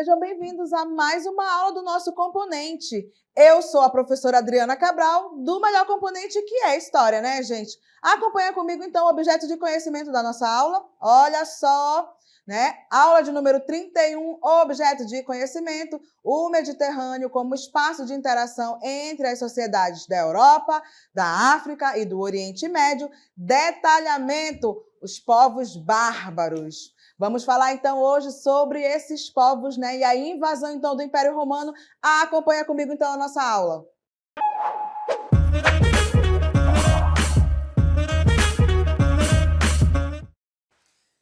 sejam bem-vindos a mais uma aula do nosso componente. Eu sou a professora Adriana Cabral, do melhor componente que é História, né, gente? Acompanha comigo, então, o objeto de conhecimento da nossa aula. Olha só, né? Aula de número 31, objeto de conhecimento, o Mediterrâneo como espaço de interação entre as sociedades da Europa, da África e do Oriente Médio. Detalhamento, os povos bárbaros. Vamos falar, então, hoje sobre esses povos, né? E a invasão, então, do Império Romano. Acompanha comigo, então, a nossa aula.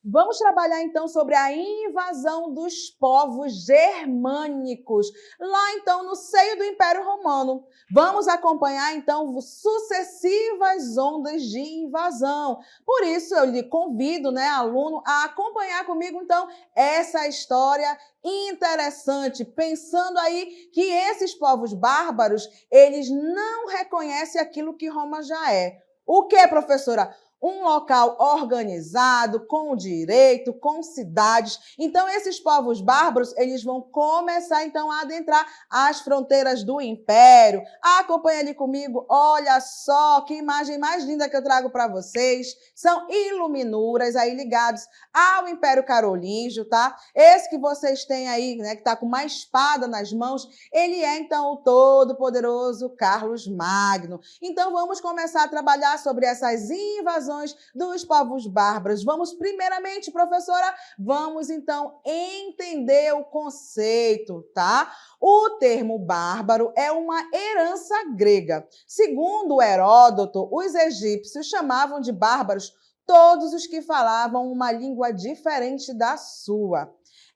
Vamos trabalhar, então, sobre a invasão dos povos germânicos, lá, então, no seio do Império Romano. Vamos acompanhar, então, sucessivas ondas de invasão. Por isso, eu lhe convido, né, aluno, a acompanhar comigo, então, essa história interessante, pensando aí que esses povos bárbaros, eles não reconhecem aquilo que Roma já é. O que, professora? Um local organizado, com direito, com cidades. Então, esses povos bárbaros, eles vão começar, então, a adentrar as fronteiras do Império. Acompanha ali comigo, olha só que imagem mais linda que eu trago para vocês. São iluminuras aí ligados ao Império Carolíngio, tá? Esse que vocês têm aí, né, que está com uma espada nas mãos, ele é, então, o todo-poderoso Carlos Magno. Então, vamos começar a trabalhar sobre essas invasões dos povos bárbaros. Vamos, primeiramente, professora, vamos, então, entender o conceito, tá? O termo bárbaro é uma herança grega. Segundo Heródoto, os egípcios chamavam de bárbaros todos os que falavam uma língua diferente da sua.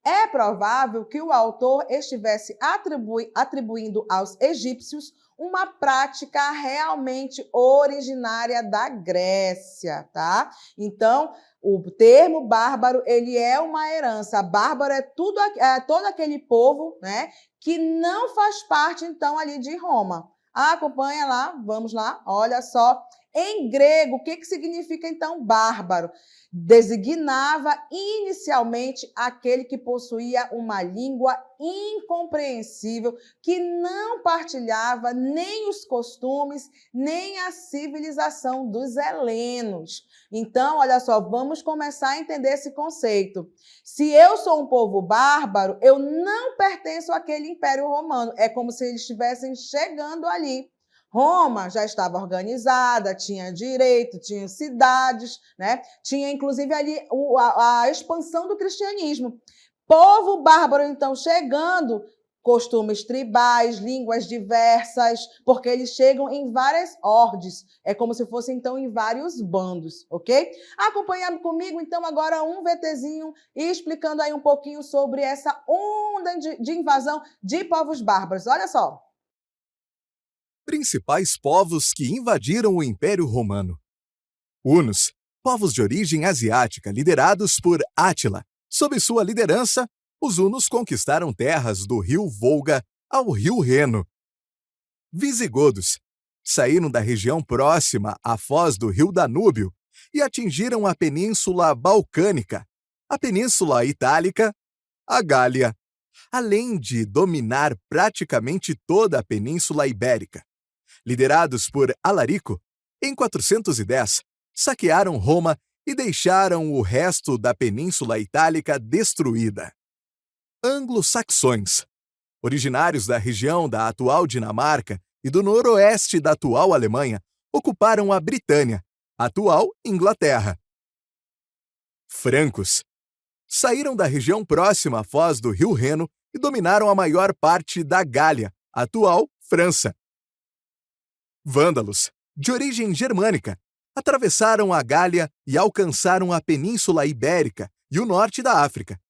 É provável que o autor estivesse atribuindo aos egípcios uma prática realmente originária da Grécia, tá? Então, o termo bárbaro, ele é uma herança. Bárbaro é todo aquele povo, né, que não faz parte, então, ali de Roma. Acompanha lá, vamos lá, olha só. Em grego, o que significa, então, bárbaro? Designava inicialmente aquele que possuía uma língua incompreensível, que não partilhava nem os costumes, nem a civilização dos helenos. Então, olha só, vamos começar a entender esse conceito. Se eu sou um povo bárbaro, eu não pertenço àquele Império Romano. É como se eles estivessem chegando ali. Roma já estava organizada, tinha direito, tinha cidades, né? Tinha inclusive ali a expansão do cristianismo. Povo bárbaro, então, chegando, costumes tribais, línguas diversas, porque eles chegam em várias hordes, é como se fossem, então, em vários bandos, ok? Acompanha comigo, então, agora um VTzinho e explicando aí um pouquinho sobre essa onda de invasão de povos bárbaros. Olha só. Principais povos que invadiram o Império Romano. Hunos, povos de origem asiática liderados por Átila. Sob sua liderança, os hunos conquistaram terras do rio Volga ao rio Reno. Visigodos saíram da região próxima à foz do rio Danúbio e atingiram a Península Balcânica, a Península Itálica, a Gália, além de dominar praticamente toda a Península Ibérica. Liderados por Alarico, em 410, saquearam Roma e deixaram o resto da Península Itálica destruída. Anglo-saxões, originários da região da atual Dinamarca e do noroeste da atual Alemanha, ocuparam a Britânia, atual Inglaterra. Francos, saíram da região próxima à foz do rio Reno e dominaram a maior parte da Gália, atual França. Vândalos, de origem germânica, atravessaram a Gália e alcançaram a Península Ibérica e o norte da África.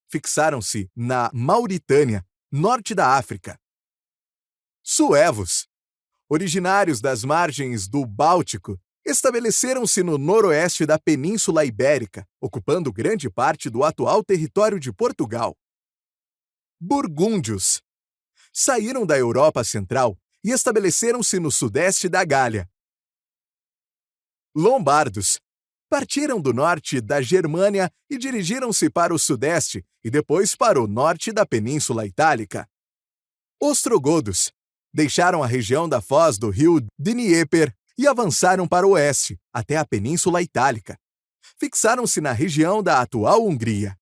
Fixaram-se na Mauritânia, norte da África. Suevos, originários das margens do Báltico, estabeleceram-se no noroeste da Península Ibérica, ocupando grande parte do atual território de Portugal. Burgúndios, saíram da Europa Central e estabeleceram-se no sudeste da Gália. Lombardos, Partiram do norte da Germânia e dirigiram-se para o sudeste e depois para o norte da Península Itálica. Ostrogodos deixaram a região da foz do rio Dnieper e avançaram para o oeste, até a Península Itálica. Fixaram-se na região da atual Hungria.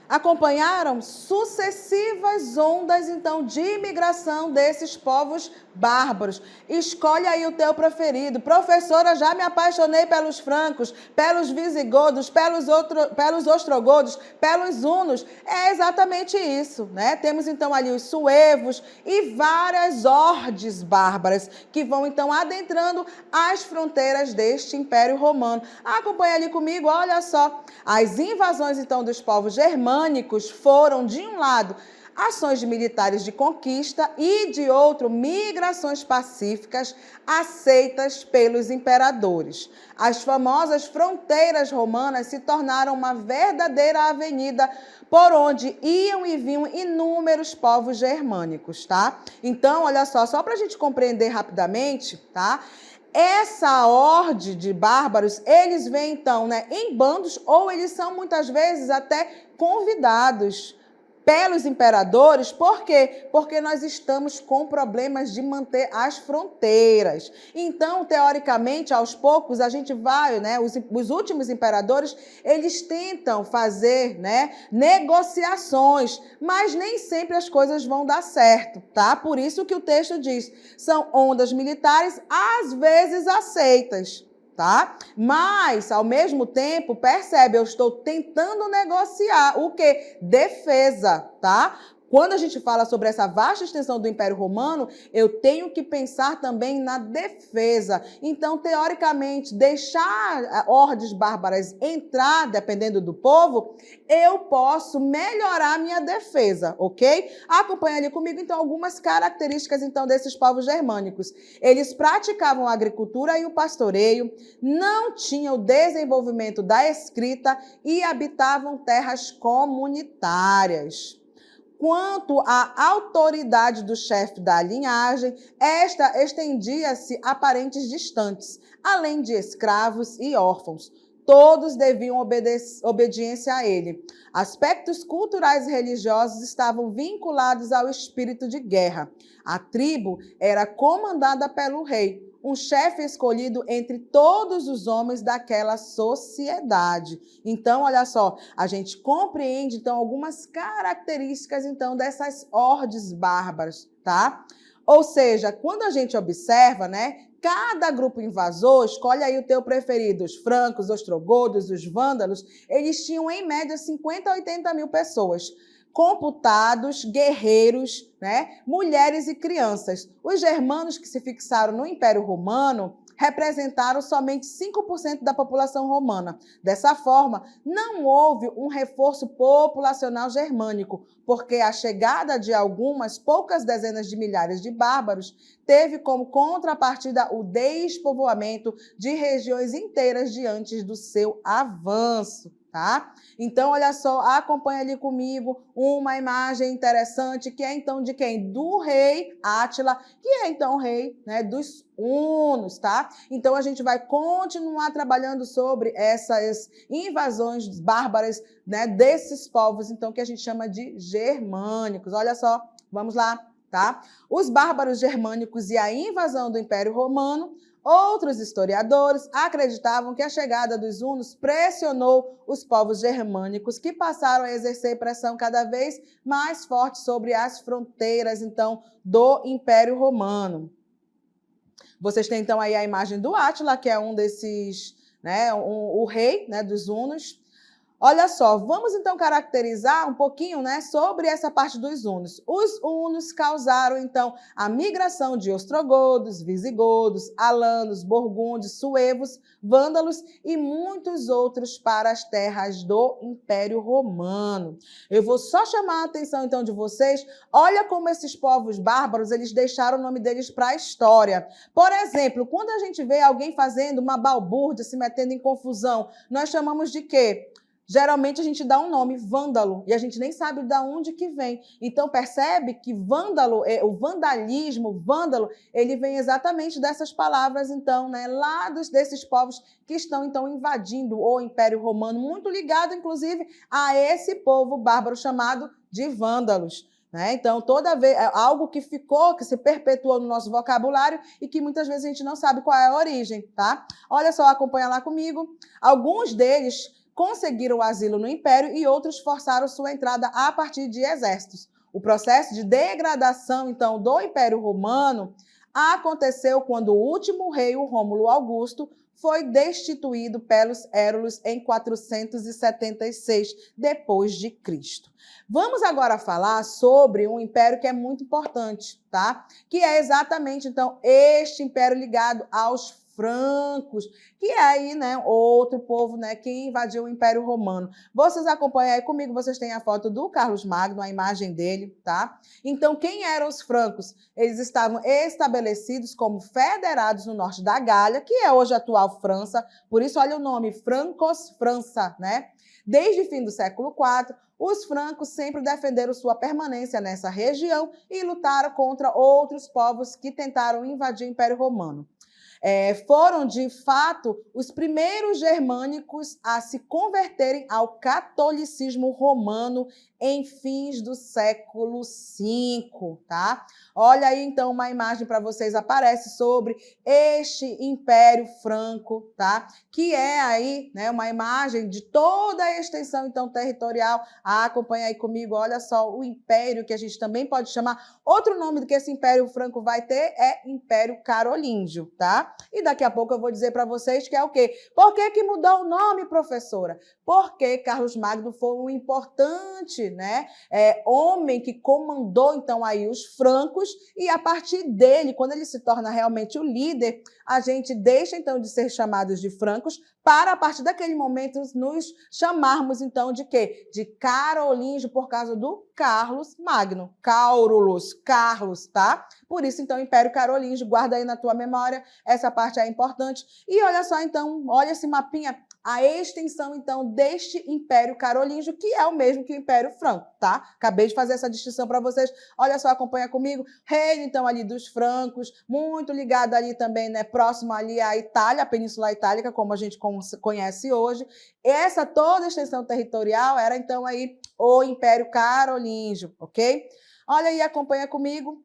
Acompanharam sucessivas ondas, então, de imigração desses povos bárbaros. Escolhe aí o teu preferido. Professora, já me apaixonei pelos francos, pelos visigodos, pelos ostrogodos, pelos hunos. É exatamente isso, né? Temos, então, ali os suevos e várias hordes bárbaras que vão, então, adentrando as fronteiras deste Império Romano. Acompanha ali comigo, olha só. As invasões, então, dos povos germânicos foram, de um lado, ações militares de conquista e, de outro, migrações pacíficas aceitas pelos imperadores. As famosas fronteiras romanas se tornaram uma verdadeira avenida por onde iam e vinham inúmeros povos germânicos, tá? Então, olha só para a gente compreender rapidamente, tá? Essa horde de bárbaros, eles vêm, então, né, em bandos ou eles são, muitas vezes, até convidados pelos imperadores. Por quê? Porque nós estamos com problemas de manter as fronteiras. Então, teoricamente, aos poucos, a gente vai, né, os últimos imperadores, eles tentam fazer, né, negociações, mas nem sempre as coisas vão dar certo, tá? Por isso que o texto diz, são ondas militares, às vezes aceitas, tá? Mas, ao mesmo tempo, percebe, eu estou tentando negociar o quê? Defesa, tá? Quando a gente fala sobre essa vasta extensão do Império Romano, eu tenho que pensar também na defesa. Então, teoricamente, deixar hordes bárbaras entrar, dependendo do povo, eu posso melhorar a minha defesa, ok? Acompanha ali comigo, então, algumas características, então, desses povos germânicos. Eles praticavam a agricultura e o pastoreio, não tinham o desenvolvimento da escrita e habitavam terras comunitárias. Quanto à autoridade do chefe da linhagem, esta estendia-se a parentes distantes, além de escravos e órfãos. Todos deviam obediência a ele. Aspectos culturais e religiosos estavam vinculados ao espírito de guerra. A tribo era comandada pelo rei, um chefe escolhido entre todos os homens daquela sociedade. Então, olha só, a gente compreende, então, algumas características, então, dessas hordes bárbaras, tá? Ou seja, quando a gente observa, né, cada grupo invasor, escolhe aí o teu preferido, os francos, os ostrogodos, os vândalos, eles tinham, em média, 50 a 80 mil pessoas. Computados, guerreiros, né, mulheres e crianças. Os germanos que se fixaram no Império Romano representaram somente 5% da população romana. Dessa forma, não houve um reforço populacional germânico, porque a chegada de algumas poucas dezenas de milhares de bárbaros teve como contrapartida o despovoamento de regiões inteiras diante do seu avanço. Tá? Então, olha só, acompanha ali comigo uma imagem interessante, que é então de quem? Do rei Átila, que é então o rei, né, dos hunos, tá? Então, a gente vai continuar trabalhando sobre essas invasões bárbaras, né, desses povos, então, que a gente chama de germânicos. Olha só, vamos lá, tá? Os bárbaros germânicos e a invasão do Império Romano. Outros historiadores acreditavam que a chegada dos hunos pressionou os povos germânicos, que passaram a exercer pressão cada vez mais forte sobre as fronteiras, então, do Império Romano. Vocês têm, então, aí a imagem do Átila, que é um desses, né, o rei, né, dos hunos. Olha só, vamos então caracterizar um pouquinho, né, sobre essa parte dos hunos. Os hunos causaram, então, a migração de ostrogodos, visigodos, alanos, burgúndios, suevos, vândalos e muitos outros para as terras do Império Romano. Eu vou só chamar a atenção, então, de vocês. Olha como esses povos bárbaros, eles deixaram o nome deles para a história. Por exemplo, quando a gente vê alguém fazendo uma balbúrdia, se metendo em confusão, nós chamamos de quê? geralmente a gente dá um nome, vândalo, e a gente nem sabe de onde que vem. Então, percebe que vândalo, o vandalismo, vândalo, ele vem exatamente dessas palavras, então, né, lá desses povos que estão, então, invadindo o Império Romano, muito ligado, inclusive, a esse povo bárbaro chamado de vândalos. Né? Então, toda vez, é algo que ficou, que se perpetuou no nosso vocabulário e que muitas vezes a gente não sabe qual é a origem. Tá? Olha só, acompanha lá comigo. Alguns deles conseguiram asilo no Império e outros forçaram sua entrada a partir de exércitos. O processo de degradação, então, do Império Romano aconteceu quando o último rei, o Rômulo Augusto, foi destituído pelos Hérulos em 476 depois de Cristo. Vamos agora falar sobre um império que é muito importante, tá? Que é exatamente, então, este império ligado aos francos, que é aí, né, outro povo, né, que invadiu o Império Romano. Vocês acompanham aí comigo, vocês têm a foto do Carlos Magno, a imagem dele, tá? Então, quem eram os francos? Eles estavam estabelecidos como federados no norte da Gália, que é hoje a atual França, por isso olha o nome, Francos França, né? Desde o fim do século IV, os francos sempre defenderam sua permanência nessa região e lutaram contra outros povos que tentaram invadir o Império Romano. Foram, de fato, os primeiros germânicos a se converterem ao catolicismo romano em fins do século V, tá? Olha aí, então, uma imagem para vocês, aparece sobre este Império Franco, tá? Que é aí, né, uma imagem de toda a extensão, então, territorial. Acompanha aí comigo, olha só, o Império, que a gente também pode chamar, outro nome do que esse Império Franco vai ter é Império Carolíngio, tá? E daqui a pouco eu vou dizer para vocês que é o quê? Por que mudou o nome, professora? Porque Carlos Magno foi um importante, né, homem que comandou, então, aí os francos, e a partir dele, quando ele se torna realmente o líder, a gente deixa, então, de ser chamados de francos para, a partir daquele momento, nos chamarmos, então, de quê? De carolíngio, por causa do Carlos Magno. Caurulus, Carlos, tá? Por isso, então, Império Carolíngio, guarda aí na tua memória, essa parte é importante. E olha só, então, olha esse mapinha, a extensão, então, deste Império Carolíngio, que é o mesmo que o Império Franco, tá? Acabei de fazer essa distinção para vocês. Olha só, acompanha comigo. Reino, então, ali dos francos, muito ligado ali também, né? Próximo ali à Itália, a Península Itálica, como a gente conhece hoje. Essa toda a extensão territorial era, então, aí o Império Carolíngio, ok? Olha aí, acompanha comigo.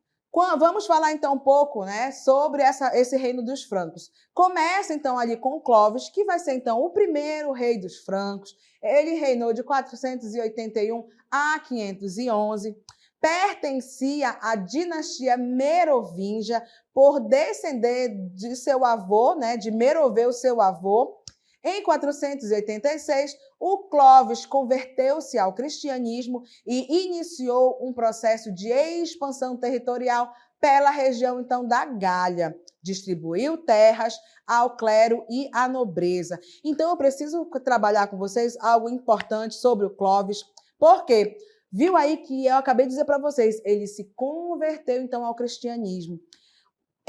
Vamos falar, então, um pouco, né, sobre esse reino dos francos. Começa, então, ali com Clovis, que vai ser, então, o primeiro rei dos francos. Ele reinou de 481 a 511. Pertencia à dinastia merovingia, por descender de seu avô, né, de Meroveu, seu avô. Em 486, o Clovis converteu-se ao cristianismo e iniciou um processo de expansão territorial pela região, então, da Gália. Distribuiu terras ao clero e à nobreza. Então, eu preciso trabalhar com vocês algo importante sobre o Clovis, porque viu aí que eu acabei de dizer para vocês, ele se converteu, então, ao cristianismo.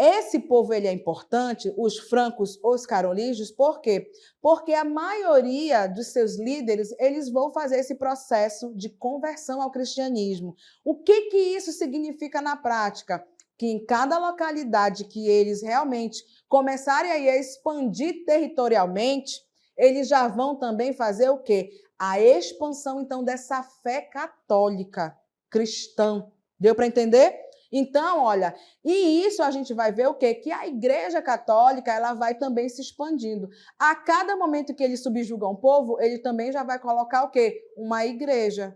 Esse povo ele é importante, os francos, os carolíngios, por quê? Porque a maioria dos seus líderes, eles vão fazer esse processo de conversão ao cristianismo. O que isso significa na prática? Que em cada localidade que eles realmente começarem a expandir territorialmente, eles já vão também fazer o quê? A expansão, então, dessa fé católica cristã. Deu para entender? Então, olha, e isso a gente vai ver o quê? Que a Igreja Católica ela vai também se expandindo. A cada momento que ele subjuga um povo, ele também já vai colocar o quê? Uma igreja.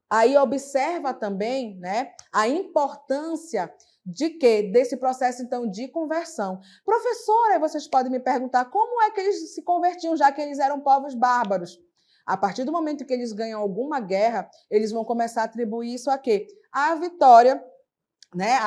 Aí observa também, né, a importância de quê? Desse processo, então, de conversão. Professora, vocês podem me perguntar como é que eles se convertiam, já que eles eram povos bárbaros? A partir do momento que eles ganham alguma guerra, eles vão começar a atribuir isso a quê? A vitória né,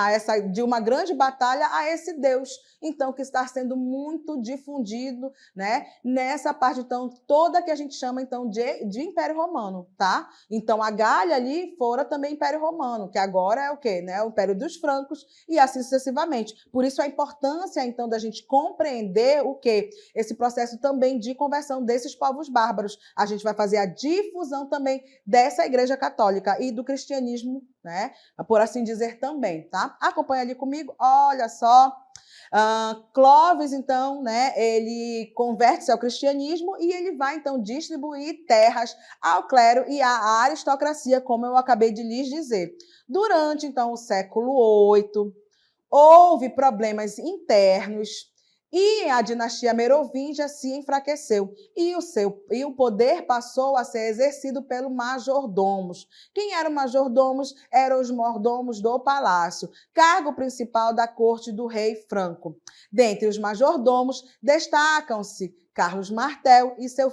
de uma grande batalha a esse Deus, então, que está sendo muito difundido, né, nessa parte, então, toda que a gente chama, então, de Império Romano, tá? Então, a Gália ali fora também Império Romano, que agora é o quê? Né? O Império dos Francos e assim sucessivamente. Por isso, a importância, então, da gente compreender o quê? Esse processo também de conversão desses povos bárbaros. A gente vai fazer a difusão também dessa Igreja Católica e do cristianismo, né? Por assim dizer também, tá? Acompanha ali comigo, olha só. Clovis, então, né, ele converte-se ao cristianismo e ele vai, então, distribuir terras ao clero e à aristocracia, como eu acabei de lhes dizer. Durante, então, o século VIII, houve problemas internos e a dinastia merovingia se enfraqueceu e o poder passou a ser exercido pelo majordomos. Quem eram majordomos? Eram os mordomos do palácio, cargo principal da corte do rei Franco. Dentre os majordomos destacam-se Carlos Martel e seu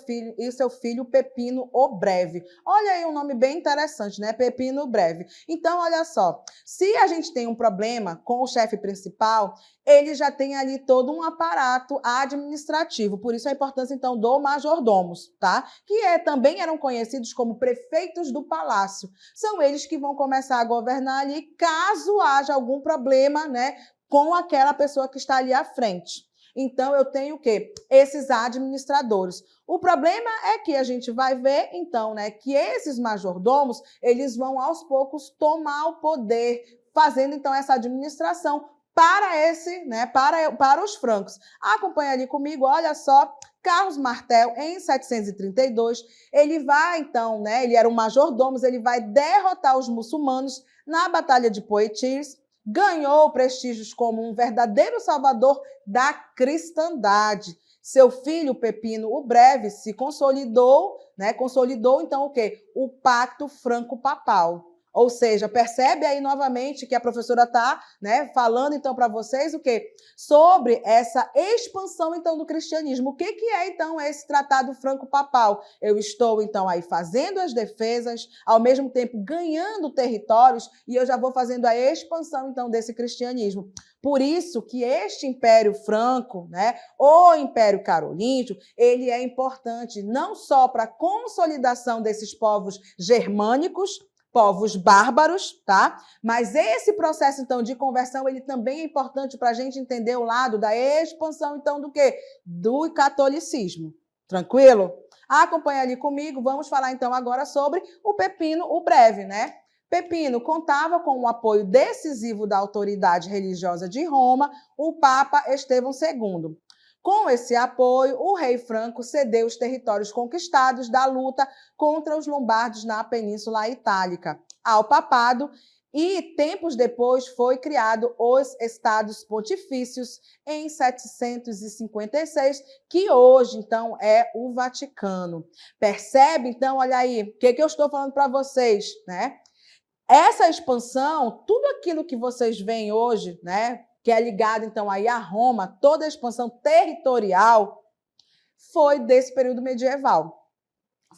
filho Pepino o Breve. Olha aí um nome bem interessante, né? Pepino o Breve. Então, olha só, se a gente tem um problema com o chefe principal, ele já tem ali todo um aparato administrativo. Por isso a importância, então, do majordomos, tá? Que também eram conhecidos como prefeitos do palácio. São eles que vão começar a governar ali caso haja algum problema, né, com aquela pessoa que está ali à frente. Então, eu tenho o quê? Esses administradores. O problema é que a gente vai ver, então, né, que esses majordomos, eles vão, aos poucos, tomar o poder, fazendo, então, essa administração para os francos. Acompanha ali comigo, olha só, Carlos Martel, em 732, ele vai, então, né, ele era um majordomo, ele vai derrotar os muçulmanos na Batalha de Poitiers, ganhou prestígios como um verdadeiro salvador da cristandade. Seu filho, Pepino o Breve, se consolidou, né? Consolidou, então, o quê? O Pacto Franco-Papal. Ou seja, percebe aí novamente que a professora está, né, falando, então, para vocês o quê? Sobre essa expansão, então, do cristianismo. O que é, então, esse tratado franco-papal? Eu estou, então, aí fazendo as defesas, ao mesmo tempo ganhando territórios, e eu já vou fazendo a expansão, então, desse cristianismo. Por isso que este Império Franco, né, o Império Carolíngio, ele é importante não só para a consolidação desses povos germânicos, povos bárbaros, tá? Mas esse processo, então, de conversão, ele também é importante para a gente entender o lado da expansão, então, do quê? Do catolicismo. Tranquilo? Acompanha ali comigo, vamos falar, então, agora sobre o Pepino o Breve, né? Pepino contava com o apoio decisivo da autoridade religiosa de Roma, o Papa Estevão II. Com esse apoio, o rei Franco cedeu os territórios conquistados da luta contra os lombardos na Península Itálica ao papado e, tempos depois, foi criado os Estados Pontifícios em 756, que hoje, então, é o Vaticano. Percebe, então, olha aí, o que eu estou falando para vocês, né? Essa expansão, tudo aquilo que vocês veem hoje, né, que é ligado, então, aí a Roma, toda a expansão territorial, foi desse período medieval.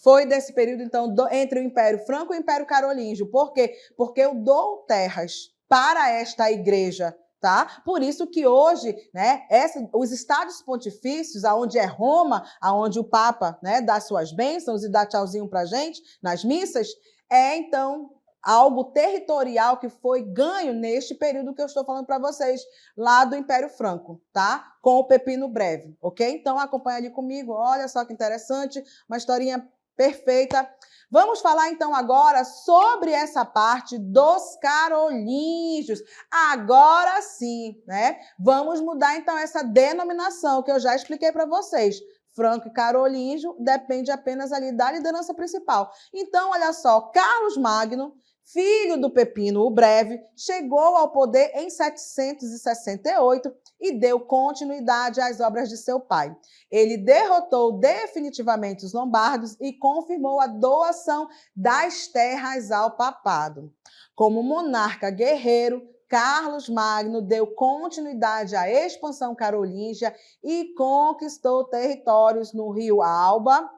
Foi desse período, então, entre o Império Franco e o Império Carolíngio. Por quê? Porque eu dou terras para esta igreja, tá? Por isso que hoje, né, os estados pontifícios, aonde é Roma, aonde o Papa, né, dá suas bênçãos e dá tchauzinho para a gente nas missas, então, algo territorial que foi ganho neste período que eu estou falando para vocês, lá do Império Franco, tá? Com o Pepino Breve, ok? Então, acompanha ali comigo, olha só que interessante, uma historinha perfeita. Vamos falar, então, agora sobre essa parte dos carolíngios. Agora sim, né? Vamos mudar, então, essa denominação que eu já expliquei para vocês. Franco e carolíngio depende apenas ali da liderança principal. Então, olha só, Carlos Magno, filho do Pepino o Breve, chegou ao poder em 768 e deu continuidade às obras de seu pai. Ele derrotou definitivamente os lombardos e confirmou a doação das terras ao papado. Como monarca guerreiro, Carlos Magno deu continuidade à expansão carolíngia e conquistou territórios no rio Elba,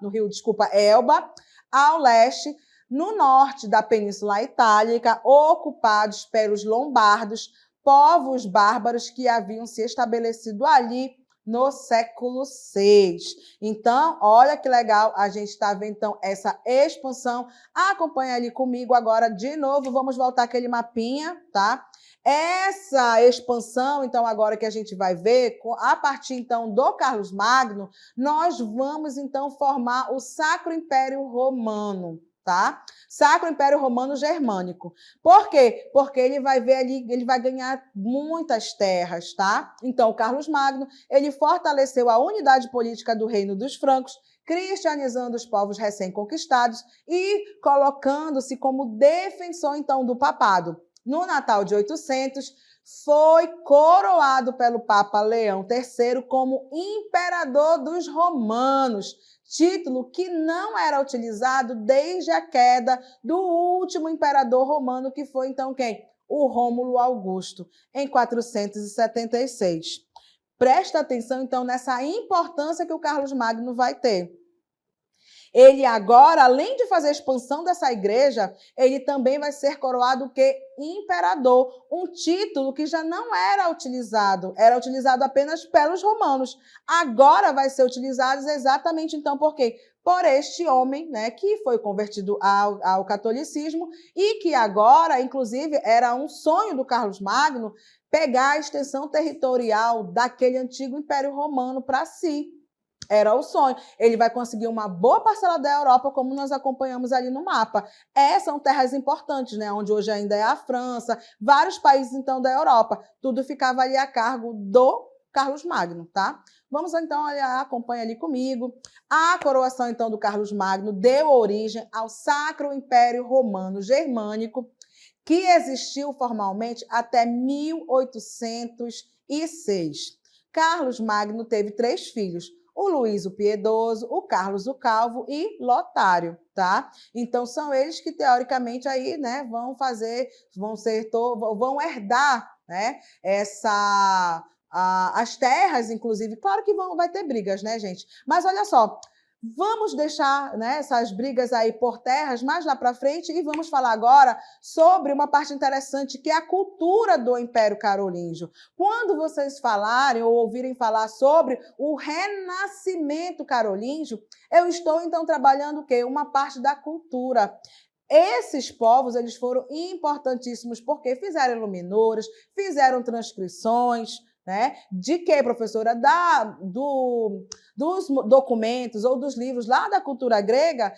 ao leste, no norte da Península Itálica, ocupados pelos lombardos, povos bárbaros que haviam se estabelecido ali no século VI. Então, olha que legal, a gente está vendo então essa expansão. Acompanha ali comigo agora de novo, vamos voltar aquele mapinha, tá? Essa expansão, então, agora que a gente vai ver, a partir então do Carlos Magno, nós vamos então formar o Sacro Império Romano, tá? Sacro Império Romano Germânico. Por quê? Porque ele vai ver ali, ele vai ganhar muitas terras, tá? Então, o Carlos Magno, ele fortaleceu a unidade política do Reino dos Francos, cristianizando os povos recém-conquistados e colocando-se como defensor, então, do papado. No Natal de 800, foi coroado pelo Papa Leão III como imperador dos romanos, título que não era utilizado desde a queda do último imperador romano, que foi então quem? O Rômulo Augusto, em 476. Presta atenção então nessa importância que o Carlos Magno vai ter. Ele agora, além de fazer a expansão dessa igreja, ele também vai ser coroado o quê? Imperador, um título que já não era utilizado apenas pelos romanos. Agora vai ser utilizado exatamente então por quê? Por este homem, né, que foi convertido ao catolicismo e que agora, inclusive, era um sonho do Carlos Magno pegar a extensão territorial daquele antigo Império Romano para si. Era o sonho. Ele vai conseguir uma boa parcela da Europa, como nós acompanhamos ali no mapa. São terras importantes, né? Onde hoje ainda é a França, vários países, então, da Europa. Tudo ficava ali a cargo do Carlos Magno, tá? Vamos, então, olhar, acompanha ali comigo. A coroação, então, do Carlos Magno deu origem ao Sacro Império Romano Germânico, que existiu formalmente até 1806. Carlos Magno teve 3 filhos, o Luís o Piedoso, o Carlos o Calvo e Lotário, tá? Então são eles que teoricamente aí, né, vão herdar, né, as terras, inclusive. Claro que vai ter brigas, né, gente? Mas olha só, vamos deixar, né, essas brigas aí por terras mais lá para frente e vamos falar agora sobre uma parte interessante que é a cultura do Império Carolíngio. Quando vocês falarem ou ouvirem falar sobre o Renascimento Carolíngio, eu estou então trabalhando o quê? Uma parte da cultura. Esses povos, eles foram importantíssimos porque fizeram iluminuras, fizeram transcrições, né? De que, professora? Dos documentos ou dos livros lá da cultura grega,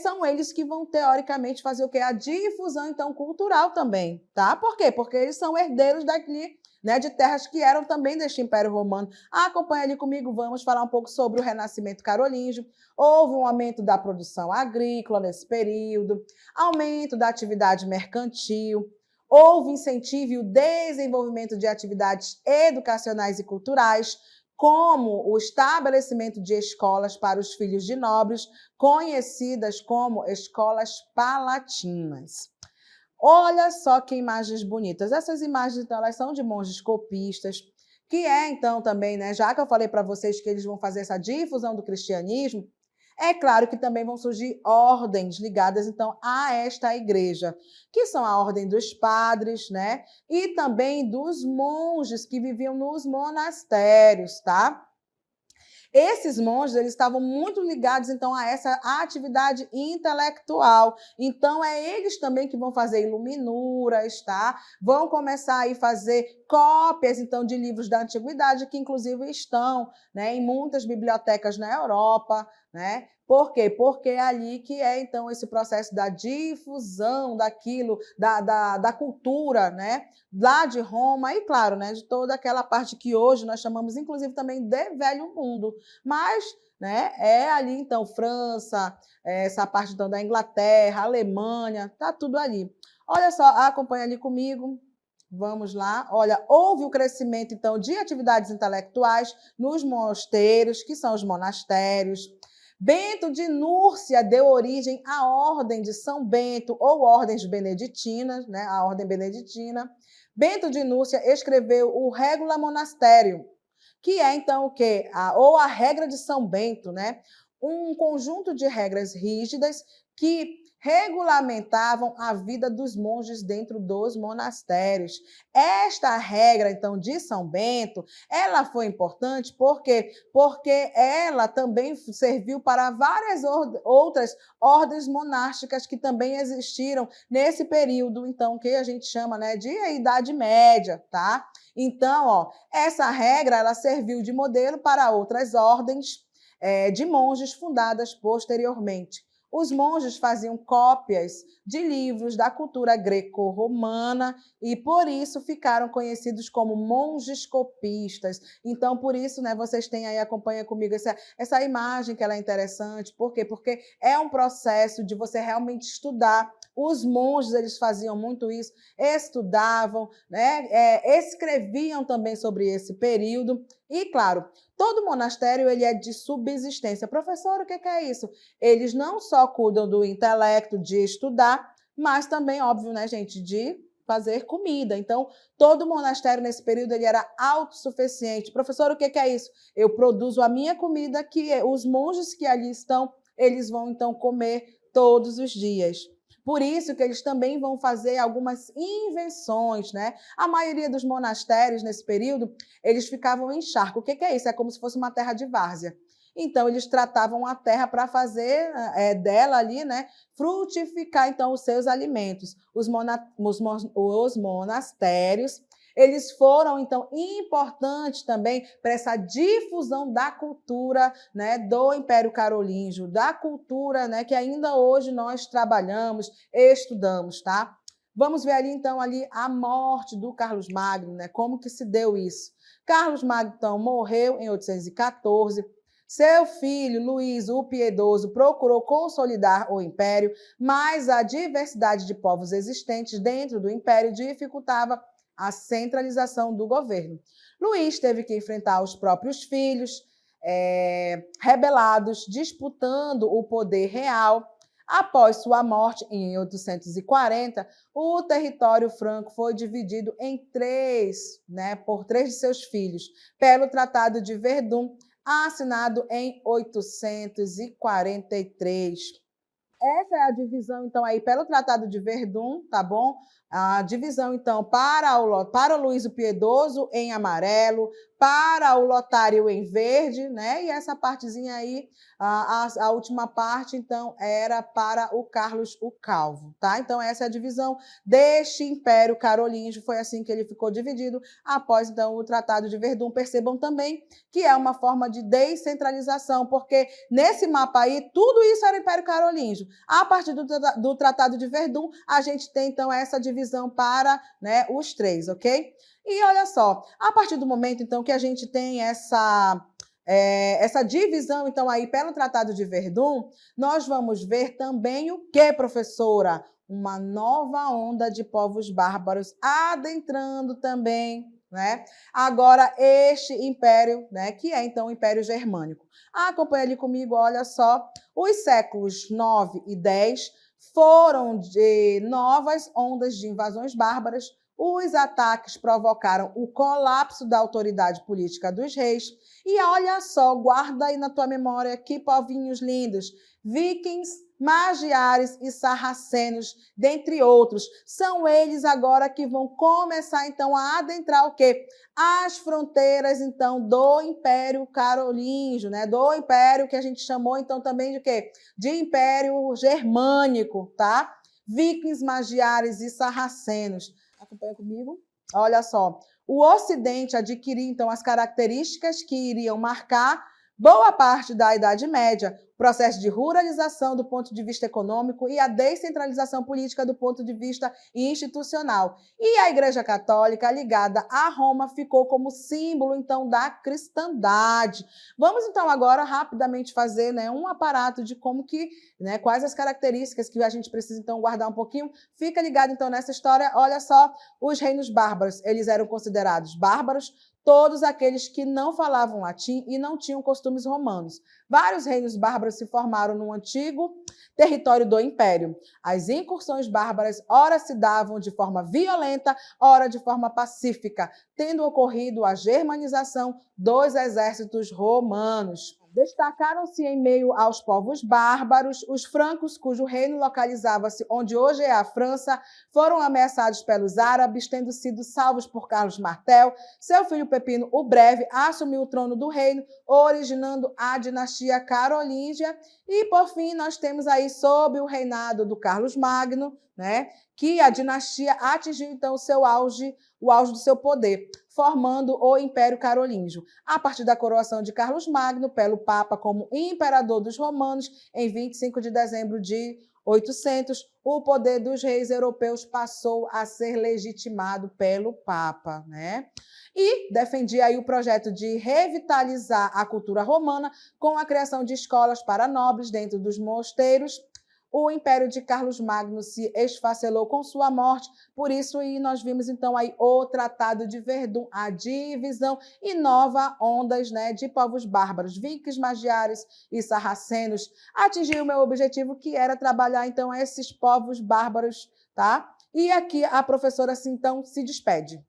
são eles que vão, teoricamente, fazer o quê? A difusão, então, cultural também, tá? Por quê? Porque eles são herdeiros daqui, né, de terras que eram também deste Império Romano. Acompanha ali comigo, vamos falar um pouco sobre o Renascimento Carolíngio. Houve um aumento da produção agrícola nesse período, aumento da atividade mercantil, houve incentivo e o desenvolvimento de atividades educacionais e culturais, como o estabelecimento de escolas para os filhos de nobres, conhecidas como escolas palatinas. Olha só que imagens bonitas. Essas imagens, então, elas são de monges copistas, que então, também, né, já que eu falei para vocês que eles vão fazer essa difusão do cristianismo, é claro que também vão surgir ordens ligadas, então, a esta igreja, que são a ordem dos padres, né? E também dos monges que viviam nos monastérios, tá? Esses monges, eles estavam muito ligados, então, a essa atividade intelectual. Então, eles também que vão fazer iluminuras, tá? Vão começar a fazer cópias, então, de livros da antiguidade, que, inclusive, estão, né, em muitas bibliotecas na Europa, né? Por quê? Porque é ali que então, esse processo da difusão daquilo, da cultura, né? Lá de Roma e, claro, né, de toda aquela parte que hoje nós chamamos, inclusive, também de Velho Mundo. Mas, né, ali, então, França, essa parte, então, da Inglaterra, Alemanha, tá tudo ali. Olha só, acompanha ali comigo. Vamos lá. Olha, houve o crescimento, então, de atividades intelectuais nos mosteiros, que são os monastérios. Bento de Núrcia deu origem à Ordem de São Bento, ou Ordens Beneditinas, né, a Ordem Beneditina. Bento de Núrcia escreveu o Regula Monasterium, que é, então, o quê? Ou a regra de São Bento, né? Um conjunto de regras rígidas que regulamentavam a vida dos monges dentro dos monastérios. Esta regra, então, de São Bento, ela foi importante porque ela também serviu para várias outras ordens monásticas que também existiram nesse período, então, que a gente chama, né, de Idade Média, tá? Então, ó, essa regra ela serviu de modelo para outras ordens de monges fundadas posteriormente. Os monges faziam cópias de livros da cultura greco-romana e, por isso, ficaram conhecidos como monges copistas. Então, por isso, né, vocês têm aí, acompanha comigo essa imagem que ela é interessante. Por quê? Porque é um processo de você realmente estudar. Os monges, eles faziam muito isso, estudavam, né, escreviam também sobre esse período. E, claro, todo monastério ele é de subsistência. Professor, o que é isso? Eles não só cuidam do intelecto, de estudar, mas também, óbvio, né, gente, de fazer comida. Então, todo monastério nesse período ele era autossuficiente. Professor, o que é isso? Eu produzo a minha comida que os monges que ali estão, eles vão então comer todos os dias. Por isso que eles também vão fazer algumas invenções, né? A maioria dos monastérios nesse período, eles ficavam em charco. O que é isso? É como se fosse uma terra de várzea. Então, eles tratavam a terra para fazer dela ali, né, frutificar, então, os seus alimentos. Os monastérios, eles foram, então, importantes também para essa difusão da cultura, né, do Império Carolíngio, da cultura, né, que ainda hoje nós trabalhamos, estudamos, tá? Vamos ver ali, então, ali a morte do Carlos Magno, né, como que se deu isso. Carlos Magno, então, morreu em 814. Seu filho, Luís o Piedoso, procurou consolidar o império, mas a diversidade de povos existentes dentro do império dificultava a centralização do governo. Luís teve que enfrentar os próprios filhos, rebelados, disputando o poder real. Após sua morte, em 840, o território franco foi dividido em três, né, por três de seus filhos, pelo Tratado de Verdun, assinado em 843. Essa é a divisão, então, aí pelo Tratado de Verdun, tá bom? A divisão, então, para o Luís o Piedoso em amarelo, para o Lotário em verde, né? E essa partezinha aí, a última parte, então, era para o Carlos o Calvo, tá? Então, essa é a divisão deste Império Carolíngio, foi assim que ele ficou dividido após, então, o Tratado de Verdun. Percebam também que é uma forma de descentralização, porque nesse mapa aí, tudo isso era Império Carolíngio. A partir do Tratado de Verdun, a gente tem, então, essa divisão para, né, os três, ok? E olha só, a partir do momento, então, que a gente tem essa divisão, então, aí pelo Tratado de Verdun, nós vamos ver também o que, professora? Uma nova onda de povos bárbaros adentrando também, né? Agora, este império, né, que é, então, o Império Germânico. Acompanha ali comigo, olha só, os séculos 9 e 10 foram de novas ondas de invasões bárbaras. Os ataques provocaram o colapso da autoridade política dos reis. E olha só, guarda aí na tua memória que povinhos lindos, vikings, magiares e sarracenos, dentre outros. São eles agora que vão começar, então, a adentrar o quê? As fronteiras, então, do Império Carolíngio, né? Do Império que a gente chamou, então, também de quê? De Império Germânico, tá? Vikings, magiares e sarracenos. Acompanha comigo? Olha só. O Ocidente adquiriu, então, as características que iriam marcar boa parte da Idade Média, processo de ruralização do ponto de vista econômico e a descentralização política do ponto de vista institucional. E a Igreja Católica, ligada a Roma, ficou como símbolo, então, da cristandade. Vamos, então, agora rapidamente fazer, né, um aparato de como que, né, quais as características que a gente precisa, então, guardar um pouquinho. Fica ligado, então, nessa história. Olha só, os reinos bárbaros, eles eram considerados bárbaros, todos aqueles que não falavam latim e não tinham costumes romanos. Vários reinos bárbaros se formaram no antigo território do Império. As incursões bárbaras, ora se davam de forma violenta, ora de forma pacífica, tendo ocorrido a germanização dos exércitos romanos. Destacaram-se em meio aos povos bárbaros os francos, cujo reino localizava-se onde hoje é a França, foram ameaçados pelos árabes, tendo sido salvos por Carlos Martel. Seu filho Pepino o Breve assumiu o trono do reino, originando a dinastia carolíngia. E, por fim, nós temos aí, sob o reinado do Carlos Magno, né, que a dinastia atingiu, então, o auge do seu poder, formando o Império Carolíngio. A partir da coroação de Carlos Magno pelo Papa como imperador dos romanos, em 25 de dezembro de 800, o poder dos reis europeus passou a ser legitimado pelo Papa, né? E defendia aí o projeto de revitalizar a cultura romana com a criação de escolas para nobres dentro dos mosteiros. O Império de Carlos Magno se esfacelou com sua morte, por isso e nós vimos então aí o Tratado de Verdun, a divisão e nova ondas, né, de povos bárbaros, vikings, magiares e sarracenos. Atingiu o meu objetivo, que era trabalhar então esses povos bárbaros, tá? E aqui a professora assim, então se despede.